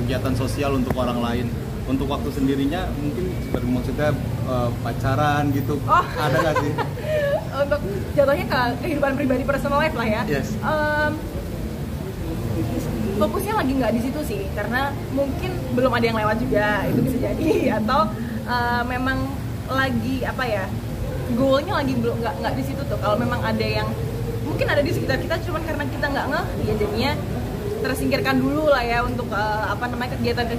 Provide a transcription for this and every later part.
kegiatan sosial untuk orang lain. Untuk waktu sendirinya mungkin seperti maksudnya pacaran gitu, ada nggak sih? Untuk jatuhnya ke kehidupan pribadi, personal life lah ya. Yes. Fokusnya lagi nggak di situ sih, karena mungkin belum ada yang lewat juga, itu bisa jadi, atau memang lagi apa ya, goalnya lagi belum nggak di situ tuh. Kalau memang ada yang mungkin ada di sekitar kita, cuman karena kita nggak ngeh, ya jadinya tersingkirkan dulu lah ya untuk kegiatan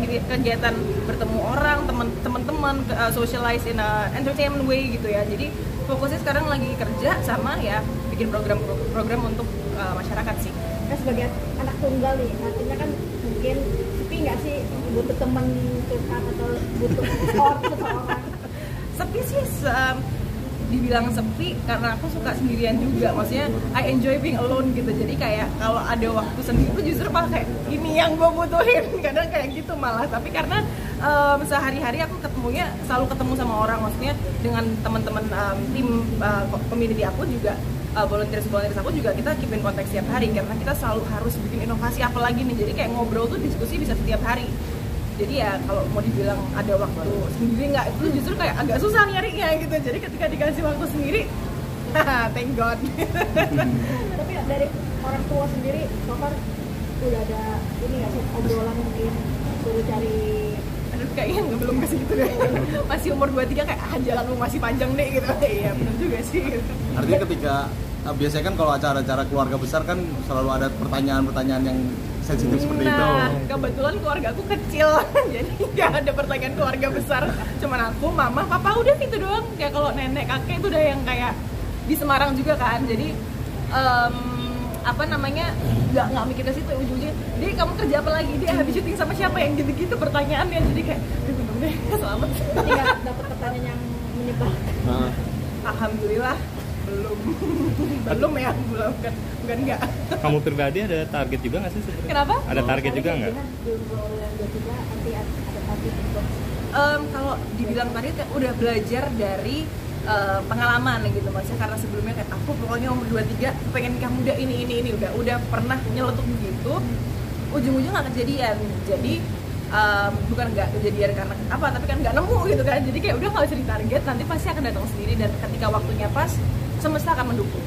bertemu orang, teman-teman, socialize in a entertainment way gitu ya. Jadi fokusnya sekarang lagi kerja sama ya bikin program untuk masyarakat sih. Nah, sebagai anak tunggal nih, artinya kan mungkin sepi nggak sih, butuh teman curhat atau butuh seseorang? Sepi sih, dibilang sepi karena aku suka sendirian juga, maksudnya I enjoy being alone gitu. Jadi kayak kalau ada waktu sendiri tuh justru malah kayak ini yang gue butuhin, kadang kayak gitu malah. Tapi karena sehari-hari aku selalu ketemu sama orang, maksudnya dengan teman-teman tim community aku juga, volunteers aku juga, kita keep in contact setiap hari karena kita selalu harus bikin inovasi apa lagi nih. Jadi kayak ngobrol tuh, diskusi bisa setiap hari. Jadi ya kalau mau dibilang ada waktu sendiri nggak, itu justru kayak agak susah nyarinya gitu. Jadi ketika dikasih waktu sendiri, thank God. Tapi dari orang tua sendiri, so far udah ada ini nggak sih, obrolan mungkin suruh cari? Aduh, kayaknya belum ke situ deh. Masih umur 23 kayak jalanmu masih panjang deh gitu. Iya benar juga sih. Artinya ketika biasanya kan kalau acara-acara keluarga besar kan selalu ada pertanyaan-pertanyaan yang sensitif seperti itu. Nah, kebetulan keluarga aku kecil, jadi nggak ada pertanyaan keluarga besar. Cuman aku, mama, papa, udah gitu doang. Kayak kalau nenek, kakek itu udah yang kayak di Semarang juga kan. Jadi nggak mikir ke situ ujung-ujungnya. Dia kamu kerja apa lagi? Dia habis syuting sama siapa? Yang gitu-gitu pertanyaannya. Jadi kayak, bener deh, selamat. Tidak dapat pertanyaan yang menyebalkan. Alhamdulillah belum ya, bukan enggak. Kamu pribadi ada target juga nggak sih sebenarnya? Kenapa? Ada target juga nggak? Kalau dibilang target ya udah belajar dari pengalaman gitu, maksudnya karena sebelumnya kayak aku pokoknya umur 23 pengen nikah muda ini udah pernah nyeletuk begitu, ujung-ujung nggak kejadian. Jadi bukan nggak kejadian karena apa, tapi kan nggak nemu gitu kan. Jadi kayak udah nggak usah ditarget, nanti pasti akan datang sendiri, dan ketika waktunya pas semesta akan mendukung.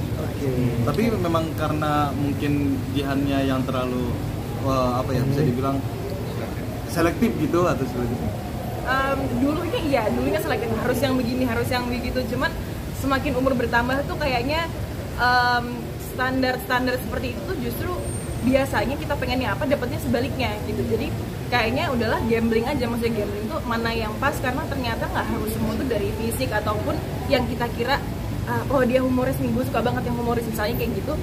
Tapi memang karena mungkin Jihannya yang terlalu bisa dibilang selektif gitu atau seperti itu? Dulunya selektif, harus yang begini, harus yang begitu. Cuman semakin umur bertambah tuh kayaknya standar seperti itu tuh justru biasanya kita pengennya apa, dapatnya sebaliknya gitu. Jadi kayaknya udahlah gambling aja, maksudnya gambling tuh mana yang pas, karena ternyata nggak harus semua tuh dari fisik ataupun yang kita kira oh dia humoris nih, gue suka banget yang humoris misalnya kayak gitu.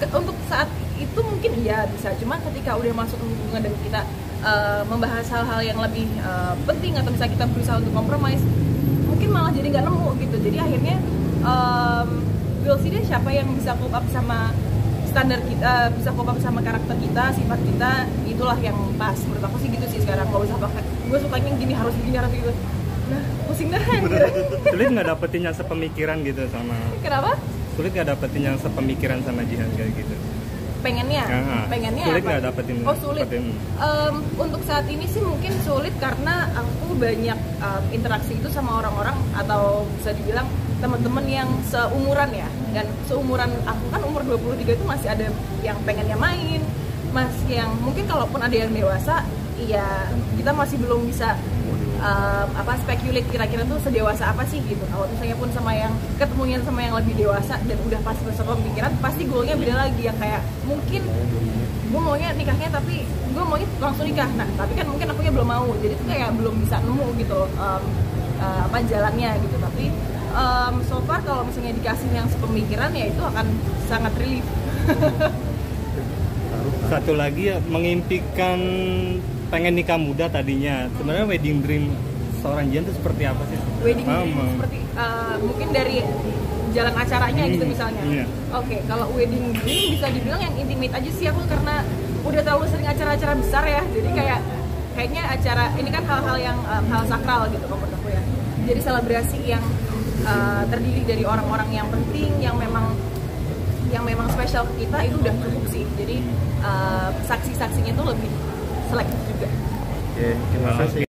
Untuk saat itu mungkin iya bisa, cuma ketika udah masuk hubungan dan kita membahas hal-hal yang lebih penting, atau misalnya kita berusaha untuk kompromis, mungkin malah jadi nggak nemu gitu. Jadi akhirnya we'll see deh siapa yang bisa cope up sama standar kita, bisa cope up sama karakter kita, sifat kita, itulah yang pas. Menurut aku sih gitu sih sekarang. Gak usah pakai gue sukanya gini, harus begini, harus gitu. Nah, pusing dah. Sulit nggak dapetin yang sepemikiran gitu sama? Kenapa? Sulit nggak dapetin yang sepemikiran sama Jihan kayak gitu? Pengennya sulit apa? Nggak dapetin? Oh sulit. Untuk saat ini sih mungkin sulit karena aku banyak interaksi itu sama orang-orang, atau bisa dibilang teman-teman yang seumuran ya. Dan seumuran aku kan umur 23 itu masih ada yang pengennya main, masih yang mungkin kalaupun ada yang dewasa, iya kita masih belum bisa speculate kira-kira tuh sedewasa apa sih gitu. Kalau misalnya pun sama yang ketemunya sama yang lebih dewasa dan udah pas pemikiran, pasti goalnya beda lagi, yang kayak mungkin gue maunya nikahnya tapi gue maunya langsung nikah. Nah tapi kan mungkin akunya belum mau, jadi tuh kayak belum bisa nemu gitu jalannya gitu. Tapi so far kalau misalnya dikasih yang sepemikiran, ya itu akan sangat relief. Satu lagi ya, mengimpikan pengen nikah muda tadinya. Sebenarnya wedding dream seorang Jihan itu seperti apa sih? Wedding dream seperti mungkin dari jalan acaranya gitu misalnya. Iya. Oke, kalau wedding dream bisa dibilang yang intimate aja sih aku, karena udah terlalu sering acara-acara besar ya. Jadi kayaknya acara ini kan hal-hal yang hal sakral gitu menurut aku ya. Jadi selebrasi yang terdiri dari orang-orang yang penting, yang memang spesial ke kita, itu udah cukup sih. Jadi saksi-saksinya tuh lebih selektif juga. Oke, terima kasih.